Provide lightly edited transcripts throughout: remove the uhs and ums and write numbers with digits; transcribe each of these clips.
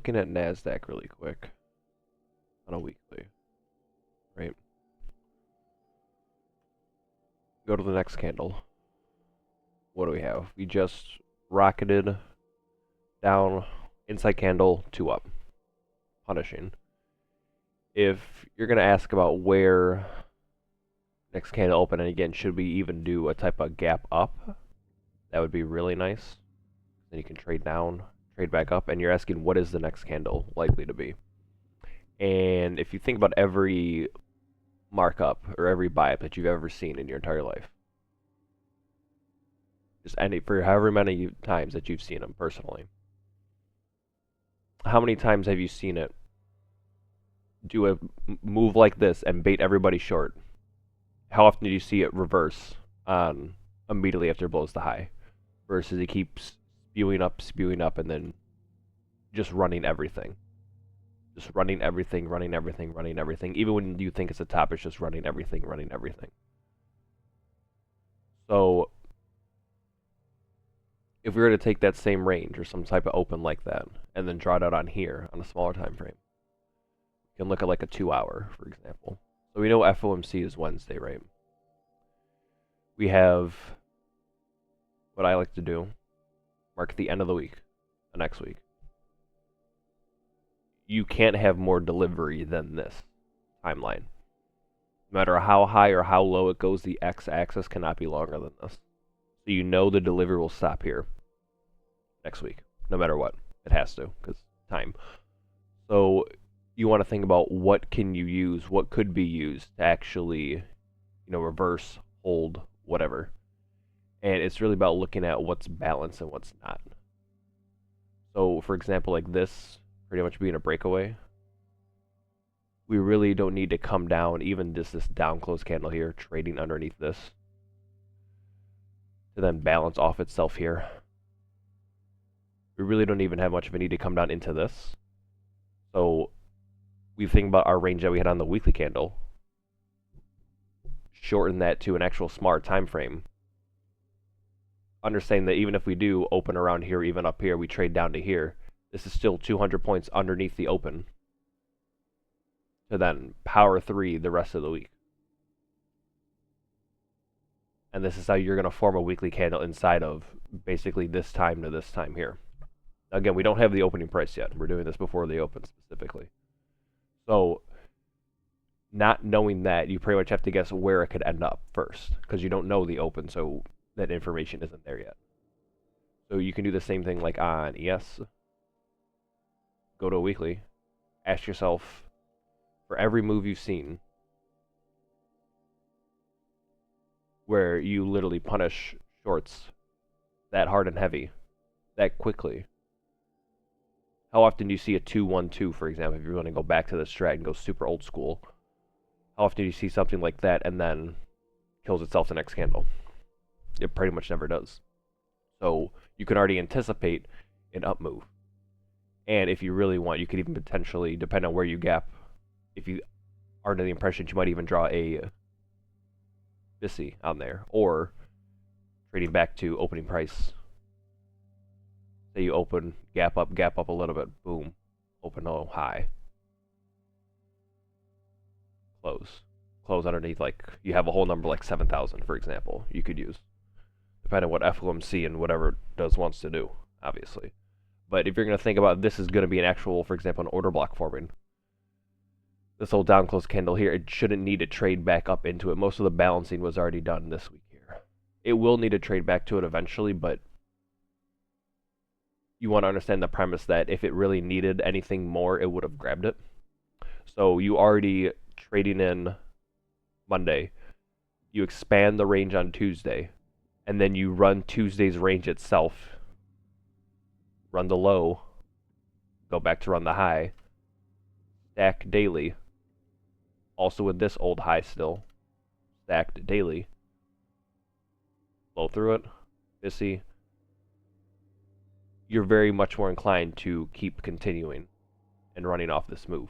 looking at Nasdaq really quick on a weekly, right? Go to the next candle. What do we have? We just rocketed down, inside candle, 2 up. Punishing. If you're going to ask about where next candle open, and again, should we even do a type of gap up? That would be really nice. Then you can trade down, trade back up, and you're asking what is the next candle likely to be. And if you think about every markup or every buy up that you've ever seen in your entire life, just any for however many times that you've seen them personally, how many times have you seen it do a move like this and bait everybody short? How often do you see it reverse on immediately after it blows the high, versus it keeps spewing up, and then just running everything? Just running everything, running everything, running everything. Even when you think it's a top, it's just running everything, running everything. So, if we were to take that same range or some type of open like that, and then draw it out on here on a smaller time frame, you can look at like a 2-hour, for example. So we know FOMC is Wednesday, right? We have what I like to do, mark the end of the week, the next week. You can't have more delivery than this timeline. No matter how high or how low it goes, the x-axis cannot be longer than this. So you know the delivery will stop here next week, no matter what. It has to, because time. So you want to think about what can you use, what could be used to actually, reverse, hold, whatever. And it's really about looking at what's balanced and what's not. So, for example, like this, pretty much being a breakaway, we really don't need to come down, even just this down close candle here, trading underneath this, to then balance off itself here. We really don't even have much of a need to come down into this. So we think about our range that we had on the weekly candle, shorten that to an actual smart time frame. Understanding that even if we do open around here, even up here, we trade down to here, this is still 200 points underneath the open to then power 3 the rest of the week. And this is how you're going to form a weekly candle inside of basically this time to this time here. Again, we don't have the opening price yet. We're doing this before the open specifically. So, not knowing that, you pretty much have to guess where it could end up first, because you don't know the open, so that information isn't there yet. So you can do the same thing like on ES. Go to a weekly. Ask yourself, for every move you've seen, where you literally punish shorts that hard and heavy, that quickly, how often do you see a 2-1-2, for example, if you're going to go back to the strat and go super old school? How often do you see something like that and then kills itself the next candle? It pretty much never does. So you can already anticipate an up move. And if you really want, you could even potentially, depend on where you gap, if you are under the impression that you might even draw a BISI on there, or trading back to opening price. Say you open, gap up a little bit, boom, open a high, close underneath, like you have a whole number like 7,000, for example, you could use, depending on what FOMC and whatever it wants to do, obviously. But if you're going to think about this is going to be an actual, for example, an order block forming, this whole down close candle here, it shouldn't need to trade back up into it. Most of the balancing was already done this week here. It will need to trade back to it eventually, but you want to understand the premise that if it really needed anything more, it would have grabbed it. So you already trading in Monday, you expand the range on Tuesday, and then you run Tuesday's range itself, run the low, go back to run the high, stack daily, also with this old high still, stacked daily, blow through it, BISI, you're very much more inclined to keep continuing and running off this move.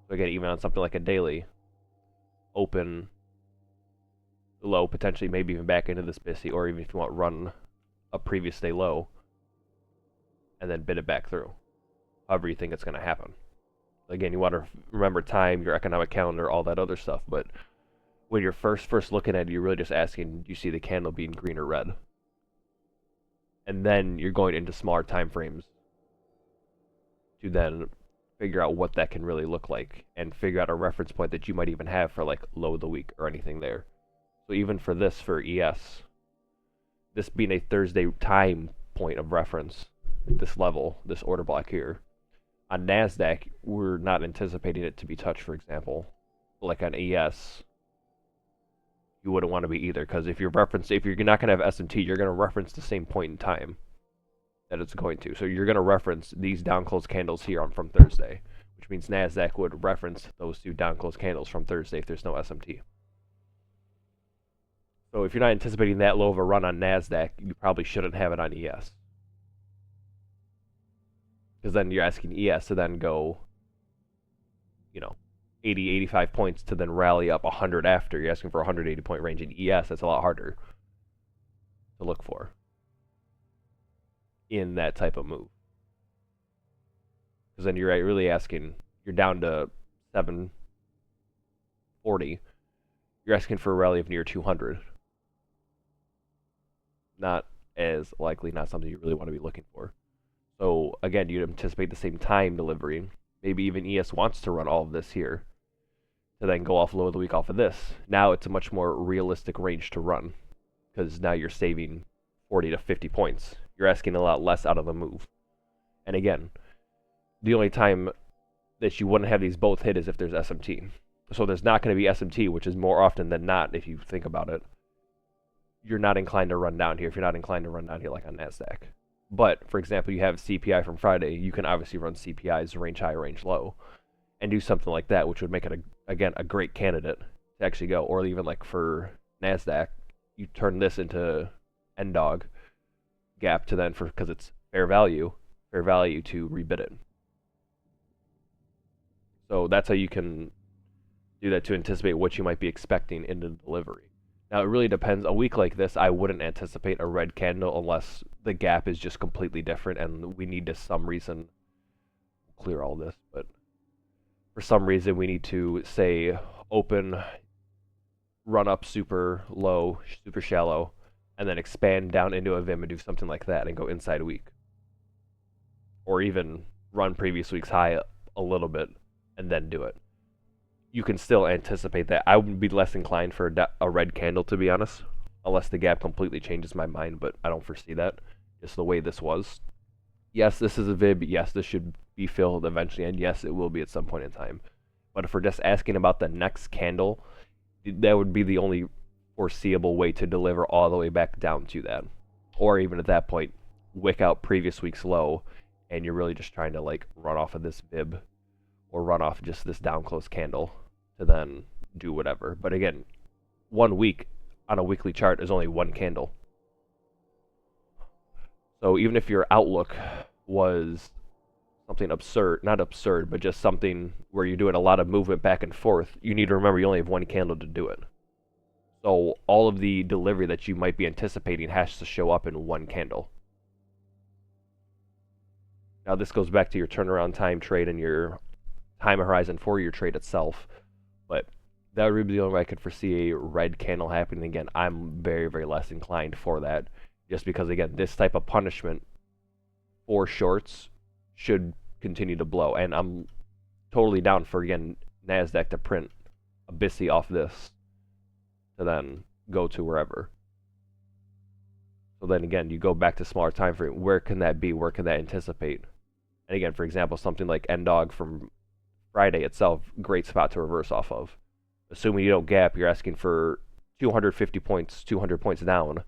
So again, even on something like a daily, open, low, potentially maybe even back into this BISI, or even if you want run a previous day low, and then bid it back through. however you think it's going to happen. Again, you want to remember time, your economic calendar, all that other stuff, but when you're first looking at it, you're really just asking, do you see the candle being green or red? And then you're going into smaller time frames to then figure out what that can really look like and figure out a reference point that you might even have for like low of the week or anything there. So even for this, for ES, this being a Thursday time point of reference, this level, this order block here, on Nasdaq, we're not anticipating it to be touched, for example. Like on ES, you wouldn't want to be either, because if you're not going to have S&T, you're going to reference the same point in time that it's going to. So you're going to reference these down close candles here from Thursday, which means Nasdaq would reference those two down close candles from Thursday if there's no S&T. So if you're not anticipating that low of a run on Nasdaq, you probably shouldn't have it on ES. Because then you're asking ES to then go, 80, 85 points to then rally up 100 after. You're asking for a 180 point range in ES. That's a lot harder to look for in that type of move. Because then you're really asking, you're down to 740. You're asking for a rally of near 200. Not as likely, not something you really want to be looking for. So again, you'd anticipate the same time delivery. Maybe even ES wants to run all of this here to then go off low of the week off of this. Now it's a much more realistic range to run because now you're saving 40 to 50 points. You're asking a lot less out of the move. And again, the only time that you wouldn't have these both hit is if there's SMT. So there's not going to be SMT, which is more often than not, if you think about it. You're not inclined to run down here if you're not inclined to run down here like on Nasdaq. But, for example, you have CPI from Friday. You can obviously run CPI's range high, range low, and do something like that, which would make it, again, a great candidate to actually go. Or even like for Nasdaq, you turn this into NDOG gap to then, because it's fair value to rebid it. So that's how you can do that to anticipate what you might be expecting in the delivery. Now, it really depends. A week like this, I wouldn't anticipate a red candle unless the gap is just completely different and we need to some reason clear all this. But for some reason, we need to, say, open, run up super low, super shallow, and then expand down into a VIM and do something like that and go inside a week. Or even run previous week's high a little bit and then do it. You can still anticipate that. I would be less inclined for a red candle, to be honest, unless the gap completely changes my mind, but I don't foresee that. Just the way this was. Yes, this is a VIB. Yes, this should be filled eventually, and yes, it will be at some point in time. But if we're just asking about the next candle, that would be the only foreseeable way to deliver all the way back down to that. Or even at that point, wick out previous week's low, and you're really just trying to like run off of this VIB or run off just this down close candle to then do whatever. But again, 1 week on a weekly chart is only one candle. So even if your outlook was something absurd, not absurd, but just something where you're doing a lot of movement back and forth, you need to remember you only have one candle to do it. So all of the delivery that you might be anticipating has to show up in one candle. Now this goes back to your turnaround time trade and your time horizon for your trade itself. But that would be the only way I could foresee a red candle happening again. I'm very, very less inclined for that. Just because, again, this type of punishment for shorts should continue to blow. And I'm totally down for, again, Nasdaq to print a BISI off this to then go to wherever. So then, again, you go back to smaller time frame. Where can that be? Where can that anticipate? And again, for example, something like NDOG from Friday itself, great spot to reverse off of. Assuming you don't gap, you're asking for 250 points, 200 points down.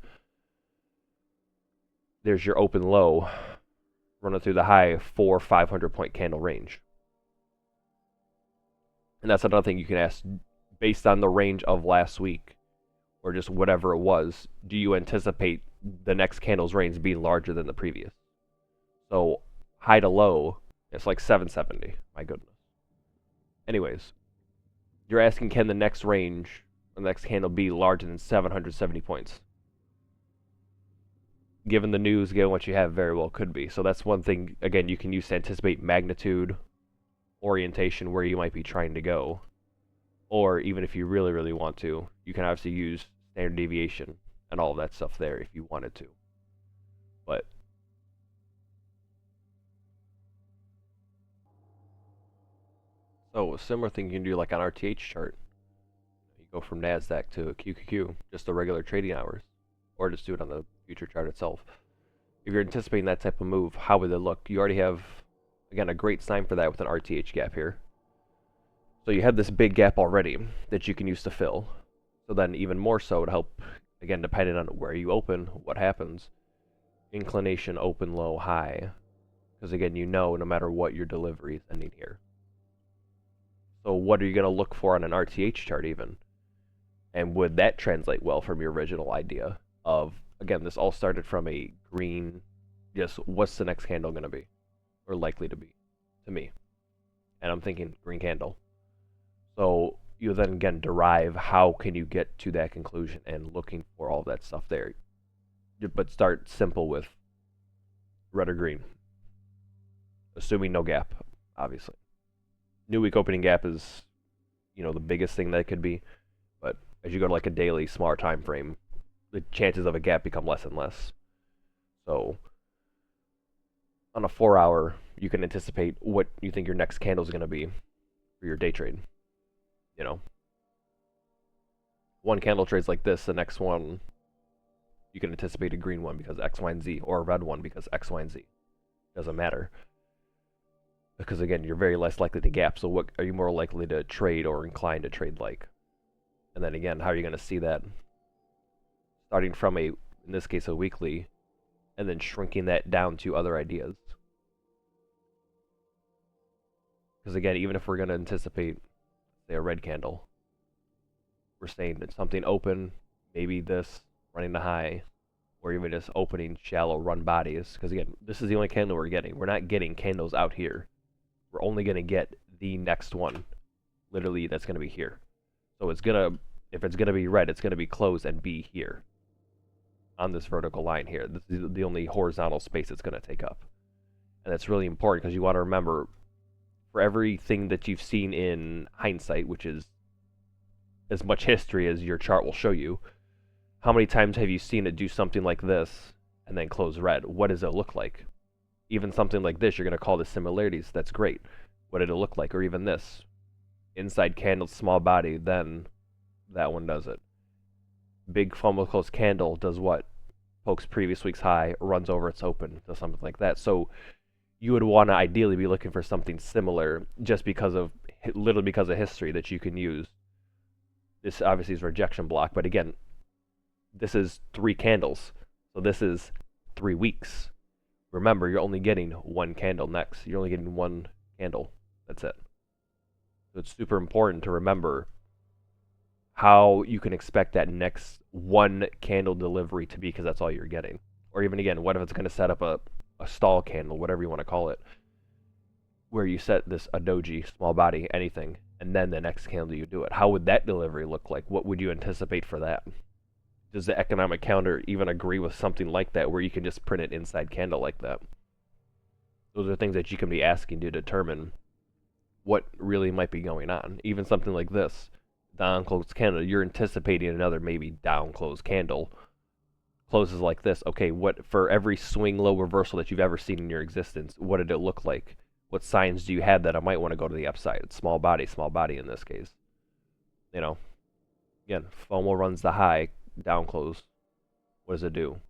There's your open low, running through the high 400-500 point candle range. And that's another thing you can ask, based on the range of last week, or just whatever it was, do you anticipate the next candle's range being larger than the previous? So high to low, it's like 770. My goodness. Anyways, you're asking, can the next range, the next candle be larger than 770 points? given the news, given what you have, very well could be. So that's one thing, again, you can use to anticipate magnitude, orientation, where you might be trying to go. Or even if you really, really want to, you can obviously use standard deviation and all of that stuff there if you wanted to. But so a similar thing you can do like on RTH chart. You go from Nasdaq to QQQ, just the regular trading hours, or just do it on the future chart itself. If you're anticipating that type of move, how would it look? You already have, again, a great sign for that with an RTH gap here. So you have this big gap already that you can use to fill. So then even more so to help, again, depending on where you open, what happens. Inclination, open, low, high. Because again, you know no matter what your delivery is ending here. So what are you going to look for on an RTH chart even? And would that translate well from your original idea of, again, this all started from a green, just what's the next candle going to be? Or likely to be, to me. And I'm thinking green candle. So you then again derive how can you get to that conclusion and looking for all that stuff there. But start simple with red or green. Assuming no gap, obviously. New week opening gap is, the biggest thing that it could be. But as you go to like a daily, smaller time frame, the chances of a gap become less and less. So on a 4-hour, you can anticipate what you think your next candle is going to be for your day trade. One candle trades like this, the next one, you can anticipate a green one because X, Y, and Z, or a red one because X, Y, and Z. Doesn't matter. Because again, you're very less likely to gap, so what are you more likely to trade or inclined to trade like? And then again, how are you going to see that? Starting from in this case, a weekly, and then shrinking that down to other ideas. Because again, even if we're going to anticipate, say, a red candle, we're saying that something open, maybe this, running to high, or even just opening shallow run bodies. Because again, this is the only candle we're getting. We're not getting candles out here. We're only going to get the next one. Literally, that's going to be here. So if it's going to be red, it's going to be closed and be here. On this vertical line here. This is the only horizontal space it's going to take up. And that's really important because you want to remember, for everything that you've seen in hindsight, which is as much history as your chart will show you, how many times have you seen it do something like this and then close red? What does it look like? Even something like this, you're going to call this similarities. That's great. What did it look like? Or even this. Inside candle, small body, then that one does it. Big funnel close candle does what? Pokes previous week's high, runs over its open, does something like that. So you would want to ideally be looking for something similar just literally because of history that you can use. This obviously is rejection block, but again, this is 3 candles. So this is 3 weeks. Remember, you're only getting one candle next. You're only getting one candle. That's it. So it's super important to remember how you can expect that next one candle delivery to be, because that's all you're getting. Or even again, what if it's going to set up a stall candle, whatever you want to call it, where you set this a doji, small body, anything, and then the next candle you do it. How would that delivery look like? What would you anticipate for that? Does the economic calendar even agree with something like that, where you can just print it inside candle like that? Those are things that you can be asking to determine what really might be going on. Even something like this, down closed candle, you're anticipating another maybe down closed candle. Closes like this. Okay, what for every swing low reversal that you've ever seen in your existence, what did it look like? What signs do you have that I might want to go to the upside? It's small body in this case. Again, FOMO runs the high, down close. What does it do?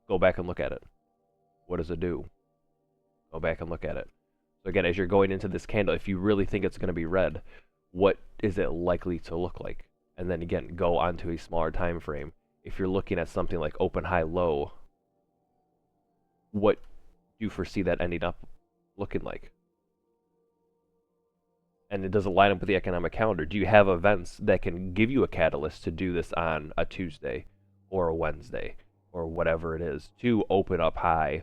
Go back and look at it. What does it do? Go back and look at it. So again, as you're going into this candle, if you really think it's going to be red, what is it likely to look like? And then again, go onto a smaller time frame. If you're looking at something like open, high, low, what do you foresee that ending up looking like? And it doesn't line up with the economic calendar. Do you have events that can give you a catalyst to do this on a Tuesday or a Wednesday or whatever it is to open up high?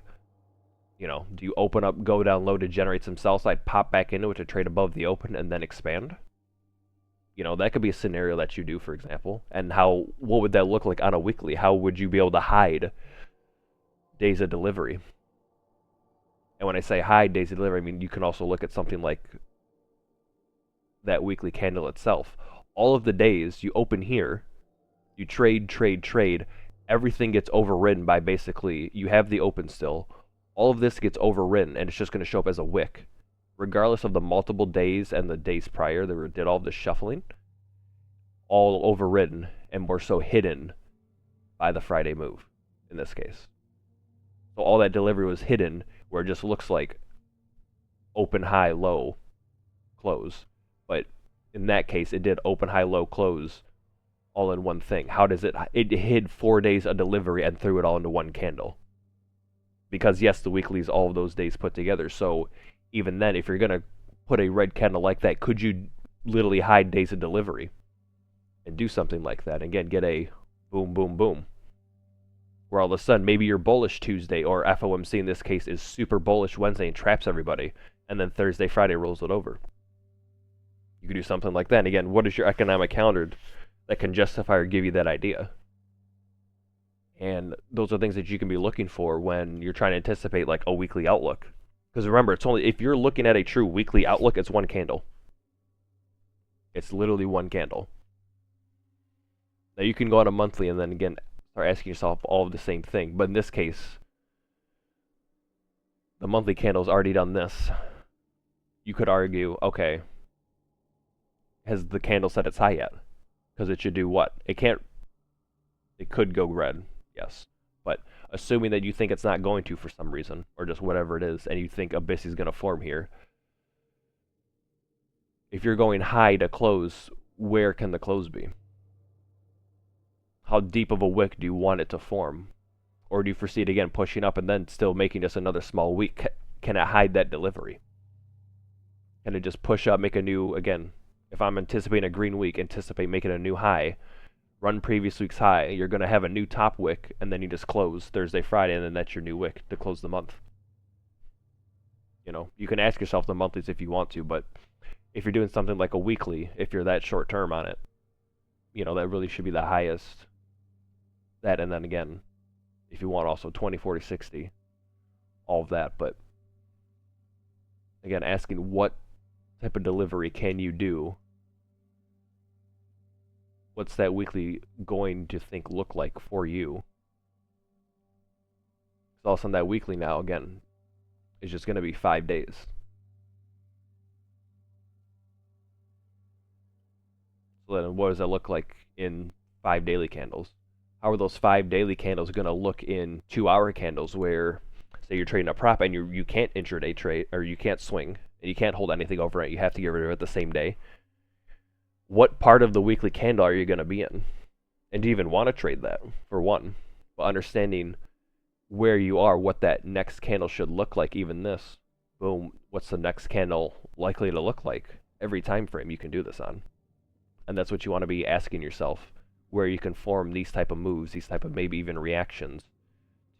Do you open up, go down low to generate some sell side, pop back into it to trade above the open, and then expand? You know, that could be a scenario that you do, for example. And what would that look like on a weekly? How would you be able to hide days of delivery? And when I say hide days of delivery, I mean you can also look at something like that weekly candle itself. All of the days you open here, you trade, everything gets overridden by basically, you have the open still. All of this gets overridden, and it's just going to show up as a wick. Regardless of the multiple days and the days prior that did all of this shuffling, all overridden and more so hidden by the Friday move in this case. So all that delivery was hidden where it just looks like open, high, low, close. But in that case, it did open, high, low, close all in one thing. How does it hid 4 days of delivery and threw it all into one candle? Because yes, the weekly is all of those days put together. So even then, if you're going to put a red candle like that, could you literally hide days of delivery and do something like that? Again, get a boom, boom, boom. Where all of a sudden, maybe you're bullish Tuesday, or FOMC in this case is super bullish Wednesday and traps everybody, and then Thursday, Friday rolls it over. You could do something like that. And again, what is your economic calendar that can justify or give you that idea? And those are things that you can be looking for when you're trying to anticipate like a weekly outlook. Because remember, it's only if you're looking at a true weekly outlook, it's one candle. It's literally one candle. Now you can go on a monthly and then again start asking yourself all of the same thing. But in this case, the monthly candle's already done this. You could argue, okay, has the candle set its high yet? Because it should do what? It could go red, yes. But assuming that you think it's not going to for some reason, or just whatever it is, and you think Abyss is going to form here, if you're going high to close, where can the close be? How deep of a wick do you want it to form? Or do you foresee it again pushing up and then still making just another small wick? Can it hide that delivery? Can it just push up, make a new, again, if I'm anticipating a green week, anticipate making a new high, run previous week's high, you're going to have a new top wick, and then you just close Thursday, Friday, and then that's your new wick to close the month. You know, you can ask yourself the monthlies if you want to, but if you're doing something like a weekly, if you're that short term on it, you know, that really should be the highest. That, and then again, if you want also 20, 40, 60, all of that. But again, asking what type of delivery can you do? What's that weekly going to look like for you? So all of a sudden that weekly now, again, is just going to be 5 days. So then what does that look like in 5 daily candles? How are those 5 daily candles going to look in 2-hour candles where, say you're trading a prop and you can't intraday trade, or you can't swing, and you can't hold anything overnight, you have to get rid of it the same day? What part of the weekly candle are you going to be in? And do you even want to trade that, for one? But understanding where you are, what that next candle should look like, even this. Boom, what's the next candle likely to look like? Every time frame you can do this on. And that's what you want to be asking yourself, where you can form these type of moves, these type of maybe even reactions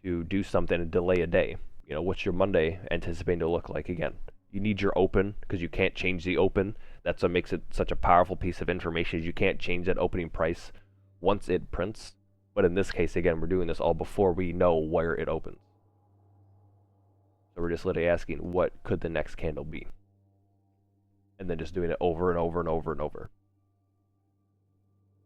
to do something and delay a day. You know, what's your Monday anticipating to look like? Again, you need your open because you can't change the open. That's what makes it such a powerful piece of information, is you can't change that opening price once it prints. But in this case, again, we're doing this all before we know where it opens. So we're just literally asking, what could the next candle be? And then just doing it over and over and over and over.